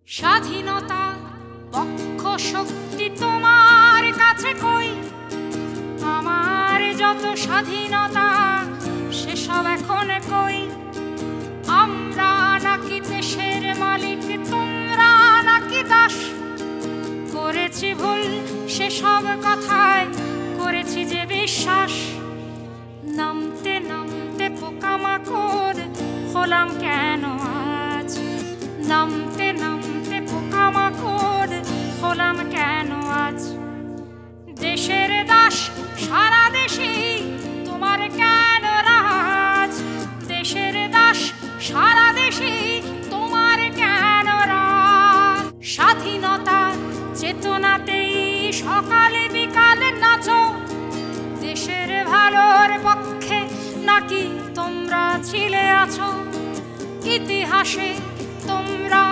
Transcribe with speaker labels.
Speaker 1: স্বাধীনতা পক্ষ শক্তি তোমার কাছে কই? আমার যত স্বাধীনতা সেসব এখন কই? আমরা নাকি দেশের মালিক, তোমরা নাকি দাস? করেছি ভুল সেসব কথায় করেছি যে বিশ্বাস। নামতে নামতে পোকামাকড় হলাম কেন আজ? নামতে নামতে পোকামাকড় হলাম কেন আজ? দেশের দাস সারা দেশে তোমার কেন রাজ? দেশের দাস সারা দেশে তোমার কেন রাজ? স্বাধীনতার চেতনাতেই সকালে বিকালে নাচো। দেশের ভালোর পক্ষে নাকি তোমরা ছিলে আছো? ইতিহাসে তোমরা